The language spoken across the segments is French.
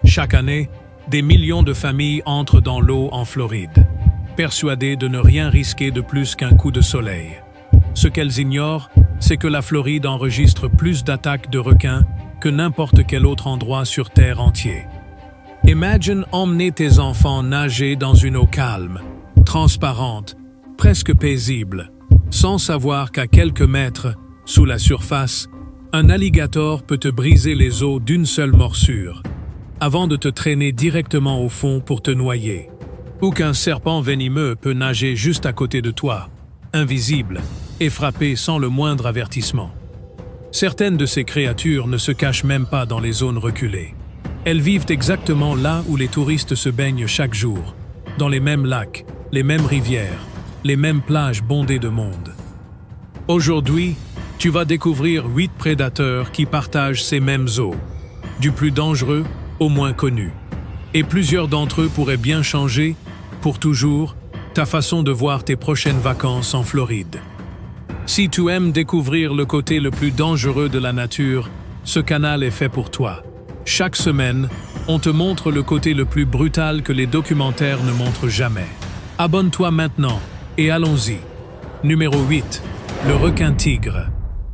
Chaque année, des millions de familles entrent dans l'eau en Floride, persuadées de ne rien risquer de plus qu'un coup de soleil. Ce qu'elles ignorent, c'est que la Floride enregistre plus d'attaques de requins que n'importe quel autre endroit sur Terre entier. Imagine emmener tes enfants nager dans une eau calme, transparente, presque paisible, sans savoir qu'à quelques mètres, sous la surface, un alligator peut te briser les os d'une seule morsure, avant de te traîner directement au fond pour te noyer. Ou qu'un serpent venimeux peut nager juste à côté de toi, invisible, et frapper sans le moindre avertissement. Certaines de ces créatures ne se cachent même pas dans les zones reculées. Elles vivent exactement là où les touristes se baignent chaque jour, dans les mêmes lacs, les mêmes rivières, les mêmes plages bondées de monde. Aujourd'hui, tu vas découvrir 8 prédateurs qui partagent ces mêmes eaux, du plus dangereux au moins connu. Et plusieurs d'entre eux pourraient bien changer, pour toujours, ta façon de voir tes prochaines vacances en Floride. Si tu aimes découvrir le côté le plus dangereux de la nature, ce canal est fait pour toi. Chaque semaine, on te montre le côté le plus brutal que les documentaires ne montrent jamais. Abonne-toi maintenant et allons-y. Numéro 8. Le requin-tigre.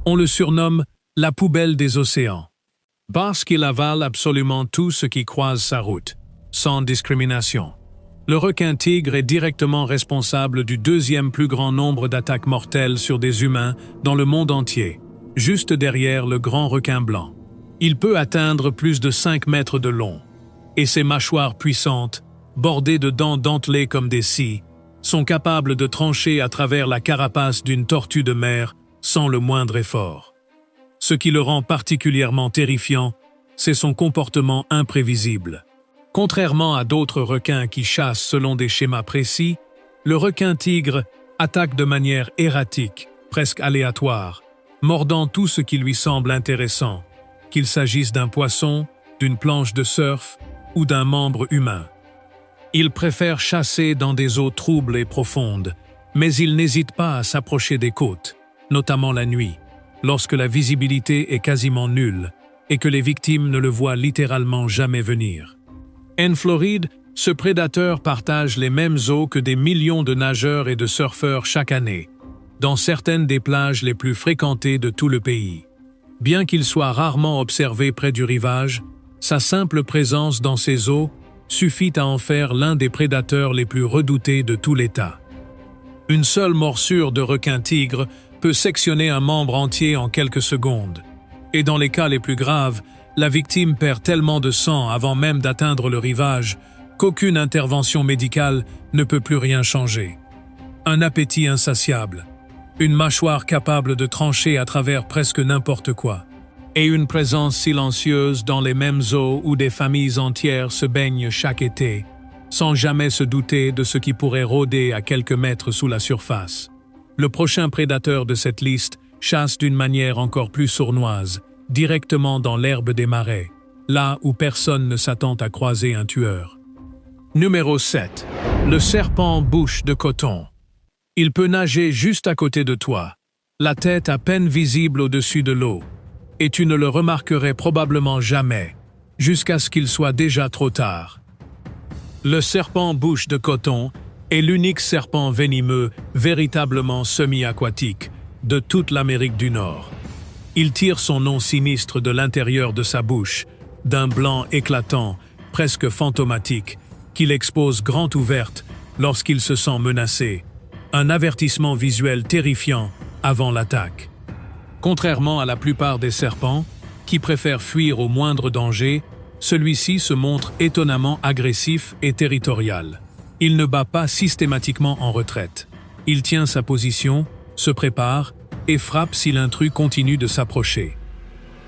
On le surnomme la poubelle des océans. Parce qu'il avale absolument tout ce qui croise sa route, sans discrimination. Le requin-tigre est directement responsable du 2e plus grand nombre d'attaques mortelles sur des humains dans le monde entier, juste derrière le grand requin blanc. Il peut atteindre plus de 5 mètres de long, et ses mâchoires puissantes, bordées de dents dentelées comme des scies, sont capables de trancher à travers la carapace d'une tortue de mer sans le moindre effort. Ce qui le rend particulièrement terrifiant, c'est son comportement imprévisible. Contrairement à d'autres requins qui chassent selon des schémas précis, le requin-tigre attaque de manière erratique, presque aléatoire, mordant tout ce qui lui semble intéressant, qu'il s'agisse d'un poisson, d'une planche de surf ou d'un membre humain. Il préfère chasser dans des eaux troubles et profondes, mais il n'hésite pas à s'approcher des côtes, notamment la nuit, lorsque la visibilité est quasiment nulle et que les victimes ne le voient littéralement jamais venir. En Floride, ce prédateur partage les mêmes eaux que des millions de nageurs et de surfeurs chaque année, dans certaines des plages les plus fréquentées de tout le pays. Bien qu'il soit rarement observé près du rivage, sa simple présence dans ces eaux suffit à en faire l'un des prédateurs les plus redoutés de tout l'État. Une seule morsure de requin-tigre peut sectionner un membre entier en quelques secondes, et dans les cas les plus graves, la victime perd tellement de sang avant même d'atteindre le rivage qu'aucune intervention médicale ne peut plus rien changer. Un appétit insatiable, une mâchoire capable de trancher à travers presque n'importe quoi, et une présence silencieuse dans les mêmes eaux où des familles entières se baignent chaque été, sans jamais se douter de ce qui pourrait rôder à quelques mètres sous la surface. Le prochain prédateur de cette liste chasse d'une manière encore plus sournoise, directement dans l'herbe des marais, là où personne ne s'attend à croiser un tueur. Numéro 7. Le serpent bouche de coton. Il peut nager juste à côté de toi, la tête à peine visible au-dessus de l'eau, et tu ne le remarquerais probablement jamais, jusqu'à ce qu'il soit déjà trop tard. Le serpent bouche de coton est l'unique serpent venimeux véritablement semi-aquatique de toute l'Amérique du Nord. Il tire son nom sinistre de l'intérieur de sa bouche, d'un blanc éclatant, presque fantomatique, qu'il expose grand ouverte lorsqu'il se sent menacé, un avertissement visuel terrifiant avant l'attaque. Contrairement à la plupart des serpents, qui préfèrent fuir au moindre danger, celui-ci se montre étonnamment agressif et territorial. Il ne bat pas systématiquement en retraite. Il tient sa position, se prépare et frappe si l'intrus continue de s'approcher.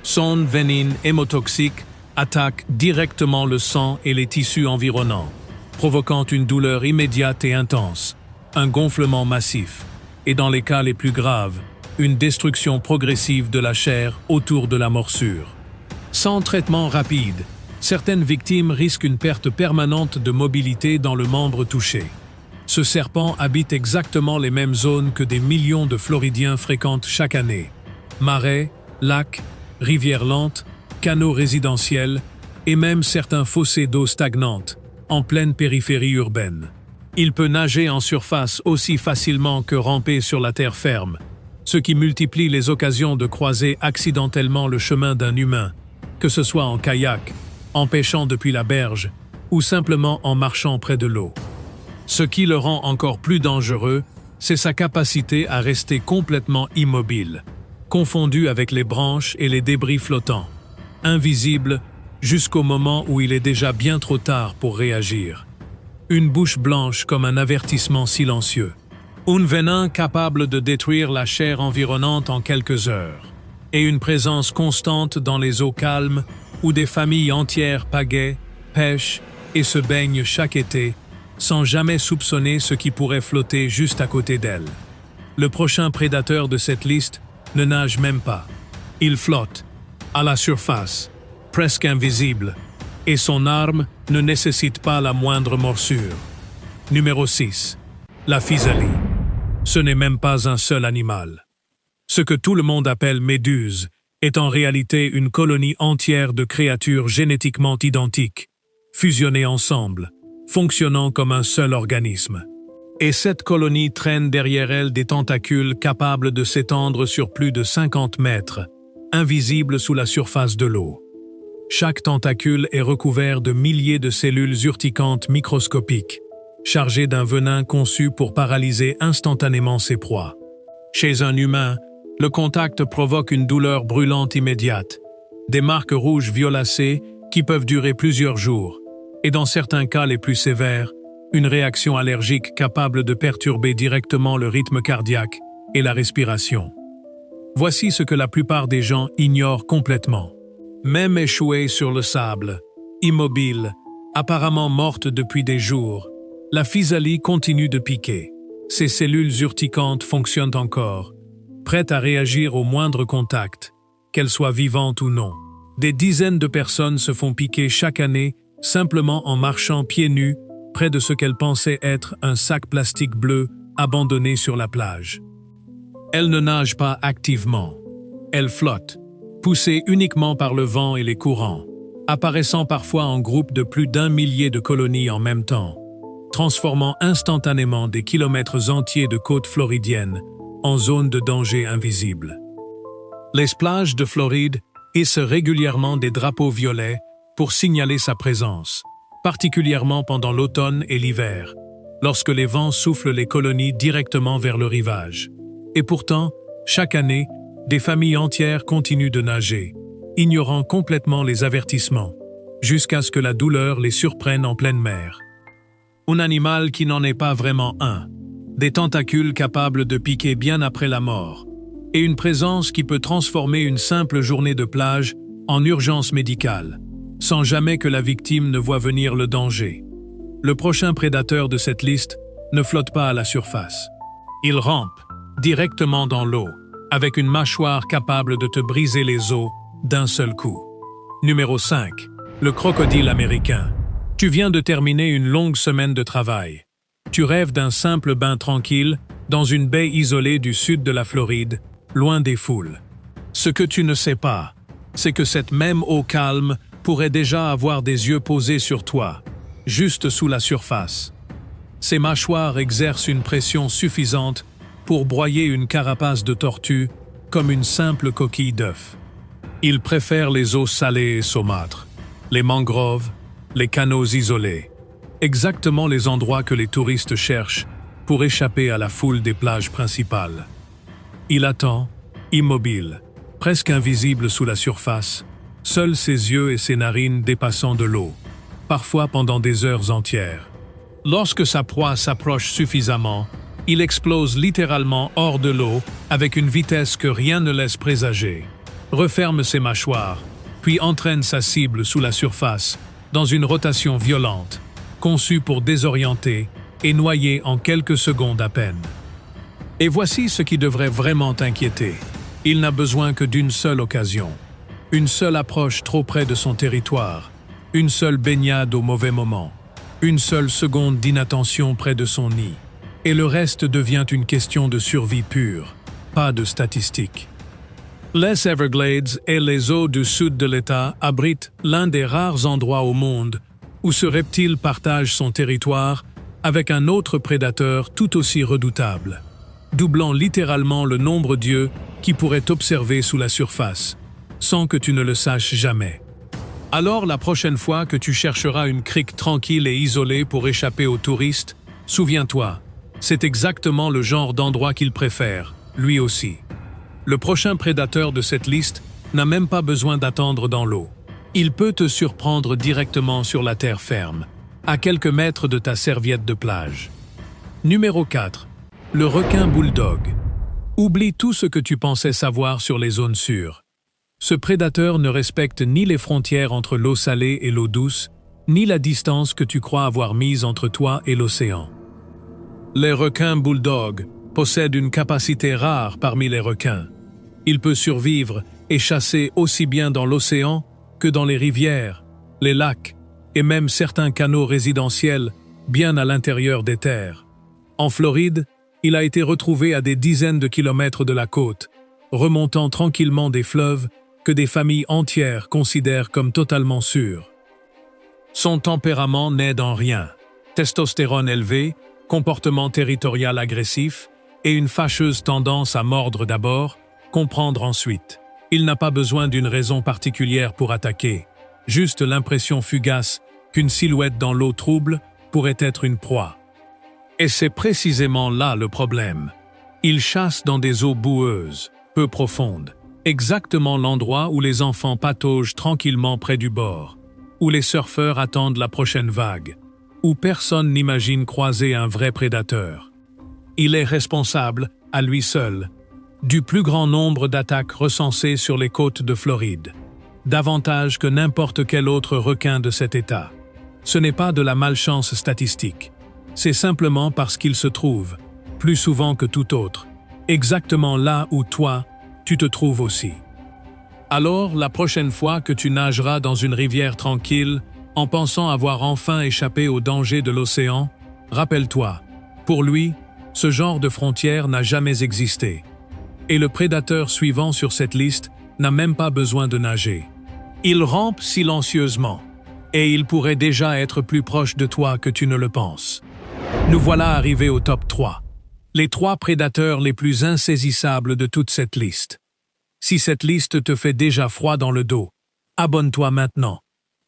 Son venin hémotoxique attaque directement le sang et les tissus environnants, provoquant une douleur immédiate et intense, un gonflement massif, et dans les cas les plus graves, une destruction progressive de la chair autour de la morsure. Sans traitement rapide, certaines victimes risquent une perte permanente de mobilité dans le membre touché. Ce serpent habite exactement les mêmes zones que des millions de Floridiens fréquentent chaque année. Marais, lacs, rivières lentes, canaux résidentiels, et même certains fossés d'eau stagnante, en pleine périphérie urbaine. Il peut nager en surface aussi facilement que ramper sur la terre ferme, ce qui multiplie les occasions de croiser accidentellement le chemin d'un humain, que ce soit en kayak, en pêchant depuis la berge, ou simplement en marchant près de l'eau. Ce qui le rend encore plus dangereux, c'est sa capacité à rester complètement immobile, confondu avec les branches et les débris flottants, invisible jusqu'au moment où il est déjà bien trop tard pour réagir. Une bouche blanche comme un avertissement silencieux. Un venin capable de détruire la chair environnante en quelques heures. Et une présence constante dans les eaux calmes où des familles entières pagaient, pêchent et se baignent chaque été, sans jamais soupçonner ce qui pourrait flotter juste à côté d'elles. Le prochain prédateur de cette liste ne nage même pas. Il flotte, à la surface, presque invisible, et son arme ne nécessite pas la moindre morsure. Numéro 6. La physalie. Ce n'est même pas un seul animal. Ce que tout le monde appelle méduse est en réalité une colonie entière de créatures génétiquement identiques, fusionnées ensemble, fonctionnant comme un seul organisme. Et cette colonie traîne derrière elle des tentacules capables de s'étendre sur plus de 50 mètres, invisibles sous la surface de l'eau. Chaque tentacule est recouvert de milliers de cellules urticantes microscopiques, chargées d'un venin conçu pour paralyser instantanément ses proies. Chez un humain, le contact provoque une douleur brûlante immédiate, des marques rouges violacées qui peuvent durer plusieurs jours, et dans certains cas les plus sévères, une réaction allergique capable de perturber directement le rythme cardiaque et la respiration. Voici ce que la plupart des gens ignorent complètement. Même échouée sur le sable, immobile, apparemment morte depuis des jours, la physalie continue de piquer. Ses cellules urticantes fonctionnent encore, prêtes à réagir au moindre contact, qu'elles soient vivantes ou non. Des dizaines de personnes se font piquer chaque année simplement en marchant pieds nus près de ce qu'elles pensaient être un sac plastique bleu abandonné sur la plage. Elles ne nagent pas activement. Elles flottent, poussées uniquement par le vent et les courants, apparaissant parfois en groupe de plus d'1 millier de colonies en même temps, transformant instantanément des kilomètres entiers de côtes floridiennes en zones de danger invisible. Les plages de Floride hissent régulièrement des drapeaux violets pour signaler sa présence, particulièrement pendant l'automne et l'hiver, lorsque les vents soufflent les colonies directement vers le rivage. Et pourtant, chaque année, des familles entières continuent de nager, ignorant complètement les avertissements, jusqu'à ce que la douleur les surprenne en pleine mer. Un animal qui n'en est pas vraiment un, des tentacules capables de piquer bien après la mort, et une présence qui peut transformer une simple journée de plage en urgence médicale, sans jamais que la victime ne voie venir le danger. Le prochain prédateur de cette liste ne flotte pas à la surface. Il rampe directement dans l'eau, avec une mâchoire capable de te briser les os d'un seul coup. Numéro 5. Le crocodile américain. Tu viens de terminer une longue semaine de travail. Tu rêves d'un simple bain tranquille dans une baie isolée du sud de la Floride, loin des foules. Ce que tu ne sais pas, c'est que cette même eau calme pourrait déjà avoir des yeux posés sur toi, juste sous la surface. Ses mâchoires exercent une pression suffisante pour broyer une carapace de tortue comme une simple coquille d'œuf. Il préfère les eaux salées et saumâtres, les mangroves, les canaux isolés, exactement les endroits que les touristes cherchent pour échapper à la foule des plages principales. Il attend, immobile, presque invisible sous la surface, seuls ses yeux et ses narines dépassant de l'eau, parfois pendant des heures entières. Lorsque sa proie s'approche suffisamment, il explose littéralement hors de l'eau avec une vitesse que rien ne laisse présager, referme ses mâchoires, puis entraîne sa cible sous la surface dans une rotation violente, conçue pour désorienter et noyer en quelques secondes à peine. Et voici ce qui devrait vraiment t'inquiéter. Il n'a besoin que d'une seule occasion. Une seule approche trop près de son territoire, une seule baignade au mauvais moment, une seule seconde d'inattention près de son nid, et le reste devient une question de survie pure, pas de statistique. Les Everglades et les eaux du sud de l'État abritent l'un des rares endroits au monde où ce reptile partage son territoire avec un autre prédateur tout aussi redoutable, doublant littéralement le nombre d'yeux qui pourraient t'observer sous la surface, sans que tu ne le saches jamais. Alors la prochaine fois que tu chercheras une crique tranquille et isolée pour échapper aux touristes, souviens-toi, c'est exactement le genre d'endroit qu'il préfère, lui aussi. Le prochain prédateur de cette liste n'a même pas besoin d'attendre dans l'eau. Il peut te surprendre directement sur la terre ferme, à quelques mètres de ta serviette de plage. Numéro 4. Le requin bulldog. Oublie tout ce que tu pensais savoir sur les zones sûres. Ce prédateur ne respecte ni les frontières entre l'eau salée et l'eau douce, ni la distance que tu crois avoir mise entre toi et l'océan. Les requins bulldog possèdent une capacité rare parmi les requins. Il peut survivre et chasser aussi bien dans l'océan que dans les rivières, les lacs et même certains canaux résidentiels bien à l'intérieur des terres. En Floride, il a été retrouvé à des dizaines de kilomètres de la côte, remontant tranquillement des fleuves que des familles entières considèrent comme totalement sûrs. Son tempérament n'aide en rien. Testostérone élevé, comportement territorial agressif et une fâcheuse tendance à mordre d'abord, comprendre ensuite. Il n'a pas besoin d'une raison particulière pour attaquer, juste l'impression fugace qu'une silhouette dans l'eau trouble pourrait être une proie. Et c'est précisément là le problème. Il chasse dans des eaux boueuses, peu profondes, exactement l'endroit où les enfants pataugent tranquillement près du bord, où les surfeurs attendent la prochaine vague, où personne n'imagine croiser un vrai prédateur. Il est responsable, à lui seul, du plus grand nombre d'attaques recensées sur les côtes de Floride, davantage que n'importe quel autre requin de cet État. Ce n'est pas de la malchance statistique, c'est simplement parce qu'il se trouve, plus souvent que tout autre, exactement là où toi, tu te trouves aussi. Alors, la prochaine fois que tu nageras dans une rivière tranquille, en pensant avoir enfin échappé aux dangers de l'océan, rappelle-toi, pour lui, ce genre de frontière n'a jamais existé. Et le prédateur suivant sur cette liste n'a même pas besoin de nager. Il rampe silencieusement, et il pourrait déjà être plus proche de toi que tu ne le penses. Nous voilà arrivés au top 3. Les 3 prédateurs les plus insaisissables de toute cette liste. Si cette liste te fait déjà froid dans le dos, abonne-toi maintenant,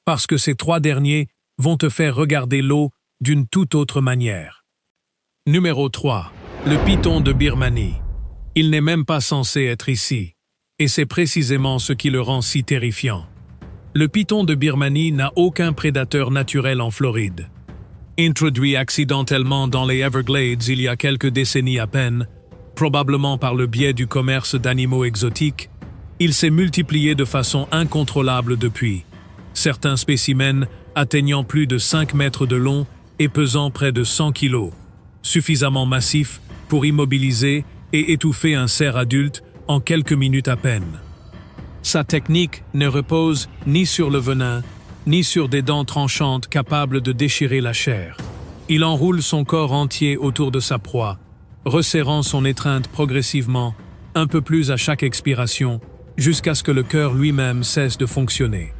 parce que ces 3 derniers vont te faire regarder l'eau d'une toute autre manière. Numéro 3. Le python de Birmanie. Il n'est même pas censé être ici, et c'est précisément ce qui le rend si terrifiant. Le python de Birmanie n'a aucun prédateur naturel en Floride. Introduit accidentellement dans les Everglades il y a quelques décennies à peine, probablement par le biais du commerce d'animaux exotiques, il s'est multiplié de façon incontrôlable depuis, certains spécimens atteignant plus de 5 mètres de long et pesant près de 100 kilos, suffisamment massifs pour immobiliser et étouffer un cerf adulte en quelques minutes à peine. Sa technique ne repose ni sur le venin, ni sur des dents tranchantes capables de déchirer la chair. Il enroule son corps entier autour de sa proie, resserrant son étreinte progressivement, un peu plus à chaque expiration, jusqu'à ce que le cœur lui-même cesse de fonctionner.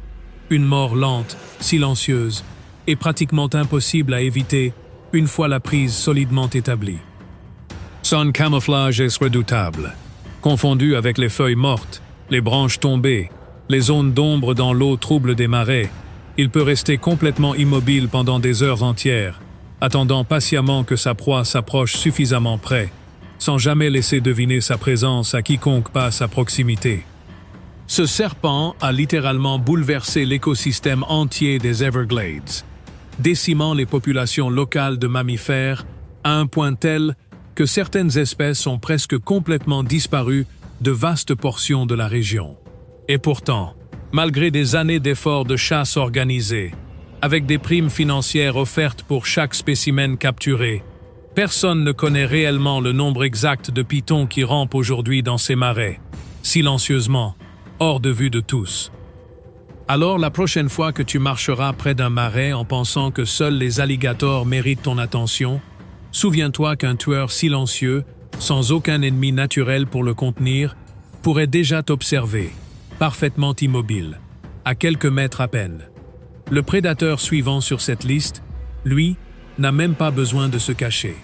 Une mort lente, silencieuse, et pratiquement impossible à éviter une fois la prise solidement établie. Son camouflage est redoutable. Confondu avec les feuilles mortes, les branches tombées, les zones d'ombre dans l'eau trouble des marais, il peut rester complètement immobile pendant des heures entières, attendant patiemment que sa proie s'approche suffisamment près, sans jamais laisser deviner sa présence à quiconque passe à proximité. Ce serpent a littéralement bouleversé l'écosystème entier des Everglades, décimant les populations locales de mammifères à un point tel que certaines espèces ont presque complètement disparu de vastes portions de la région. Et pourtant, malgré des années d'efforts de chasse organisés, avec des primes financières offertes pour chaque spécimen capturé, personne ne connaît réellement le nombre exact de pythons qui rampent aujourd'hui dans ces marais, silencieusement, hors de vue de tous. Alors la prochaine fois que tu marcheras près d'un marais en pensant que seuls les alligators méritent ton attention, souviens-toi qu'un tueur silencieux, sans aucun ennemi naturel pour le contenir, pourrait déjà t'observer, parfaitement immobile, à quelques mètres à peine. Le prédateur suivant sur cette liste, lui, n'a même pas besoin de se cacher.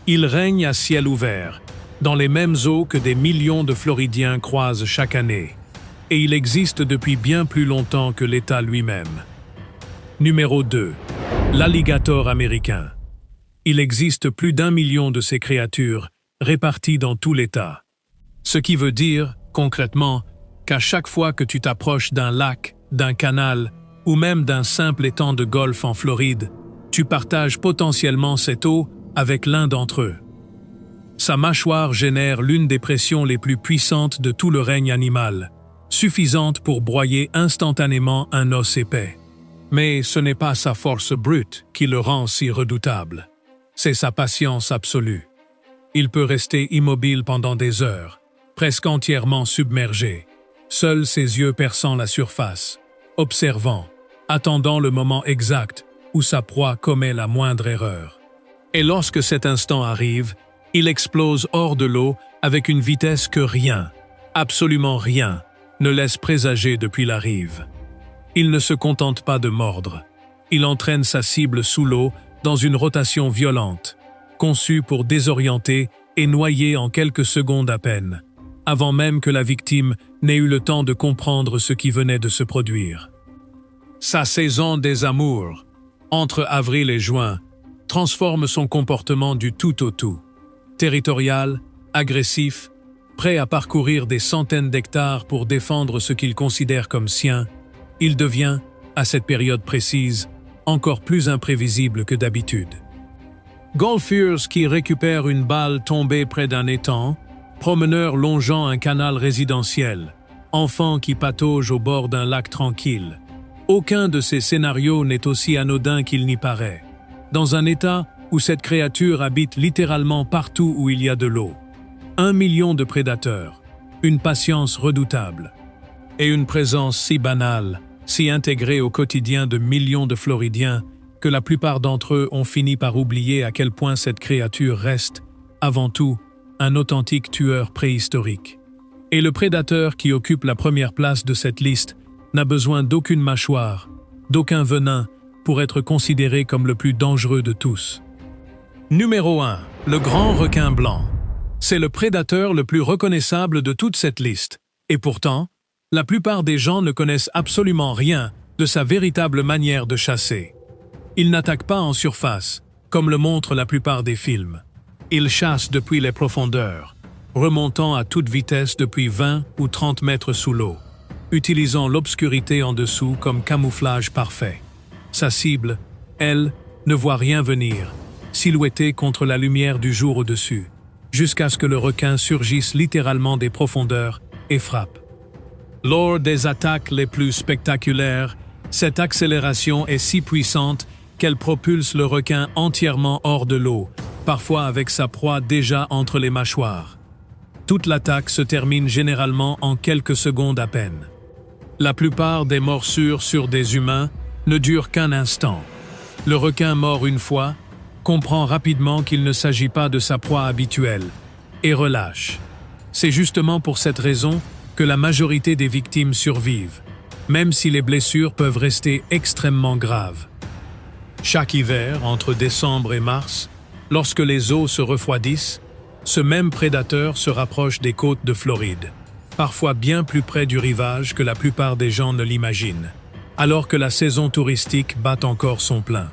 Il règne à ciel ouvert, dans les mêmes eaux que des millions de Floridiens croisent chaque année, et il existe depuis bien plus longtemps que l'État lui-même. Numéro 2. L'alligator américain. Il existe plus d'1 million de ces créatures réparties dans tout l'État. Ce qui veut dire, concrètement, qu'à chaque fois que tu t'approches d'un lac, d'un canal ou même d'un simple étang de golf en Floride, tu partages potentiellement cette eau avec l'un d'entre eux. Sa mâchoire génère l'une des pressions les plus puissantes de tout le règne animal, suffisante pour broyer instantanément un os épais. Mais ce n'est pas sa force brute qui le rend si redoutable. C'est sa patience absolue. Il peut rester immobile pendant des heures, presque entièrement submergé, seuls ses yeux perçant la surface, observant, attendant le moment exact où sa proie commet la moindre erreur. Et lorsque cet instant arrive, il explose hors de l'eau avec une vitesse que rien, absolument rien, ne laisse présager depuis la rive. Il ne se contente pas de mordre. Il entraîne sa cible sous l'eau dans une rotation violente, conçue pour désorienter et noyer en quelques secondes à peine, avant même que la victime n'ait eu le temps de comprendre ce qui venait de se produire. Sa saison des amours, entre avril et juin, transforme son comportement du tout au tout. Territorial, agressif, prêt à parcourir des centaines d'hectares pour défendre ce qu'il considère comme sien, il devient, à cette période précise, encore plus imprévisible que d'habitude. Golfeurs qui récupèrent une balle tombée près d'un étang, promeneurs longeant un canal résidentiel, enfants qui pataugent au bord d'un lac tranquille. Aucun de ces scénarios n'est aussi anodin qu'il n'y paraît. Dans un état où cette créature habite littéralement partout où il y a de l'eau. 1 million de prédateurs, une patience redoutable, et une présence si banale, si intégrée au quotidien de millions de Floridiens, que la plupart d'entre eux ont fini par oublier à quel point cette créature reste, avant tout, un authentique tueur préhistorique. Et le prédateur qui occupe la première place de cette liste n'a besoin d'aucune mâchoire, d'aucun venin, pour être considéré comme le plus dangereux de tous. Numéro 1. Le grand requin blanc. C'est le prédateur le plus reconnaissable de toute cette liste. Et pourtant, la plupart des gens ne connaissent absolument rien de sa véritable manière de chasser. Il n'attaque pas en surface, comme le montrent la plupart des films. Il chasse depuis les profondeurs, remontant à toute vitesse depuis 20 ou 30 mètres sous l'eau, utilisant l'obscurité en dessous comme camouflage parfait. Sa cible, elle, ne voit rien venir, silhouettée contre la lumière du jour au-dessus, jusqu'à ce que le requin surgisse littéralement des profondeurs et frappe. Lors des attaques les plus spectaculaires, cette accélération est si puissante qu'elle propulse le requin entièrement hors de l'eau, parfois avec sa proie déjà entre les mâchoires. Toute l'attaque se termine généralement en quelques secondes à peine. La plupart des morsures sur des humains ne durent qu'un instant. Le requin mord une fois, comprend rapidement qu'il ne s'agit pas de sa proie habituelle, et relâche. C'est justement pour cette raison que la majorité des victimes survivent, même si les blessures peuvent rester extrêmement graves. Chaque hiver, entre décembre et mars, lorsque les eaux se refroidissent, ce même prédateur se rapproche des côtes de Floride, parfois bien plus près du rivage que la plupart des gens ne l'imaginent, alors que la saison touristique bat encore son plein.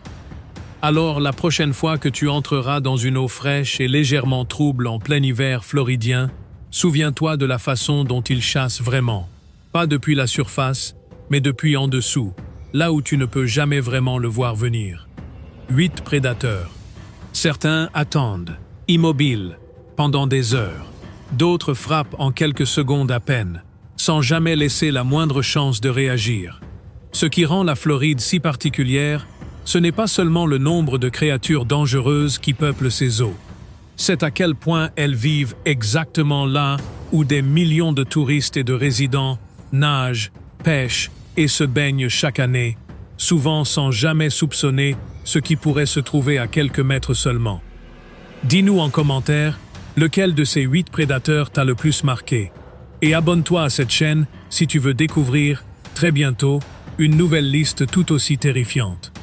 Alors, la prochaine fois que tu entreras dans une eau fraîche et légèrement trouble en plein hiver floridien, souviens-toi de la façon dont il chasse vraiment, pas depuis la surface, mais depuis en dessous, là où tu ne peux jamais vraiment le voir venir. 8 prédateurs. Certains attendent, immobiles, pendant des heures. D'autres frappent en quelques secondes à peine, sans jamais laisser la moindre chance de réagir. Ce qui rend la Floride si particulière, ce n'est pas seulement le nombre de créatures dangereuses qui peuplent ces eaux. C'est à quel point elles vivent exactement là où des millions de touristes et de résidents nagent, pêchent et se baignent chaque année, souvent sans jamais soupçonner ce qui pourrait se trouver à quelques mètres seulement. Dis-nous en commentaire lequel de ces 8 prédateurs t'a le plus marqué. Et abonne-toi à cette chaîne si tu veux découvrir, très bientôt, une nouvelle liste tout aussi terrifiante.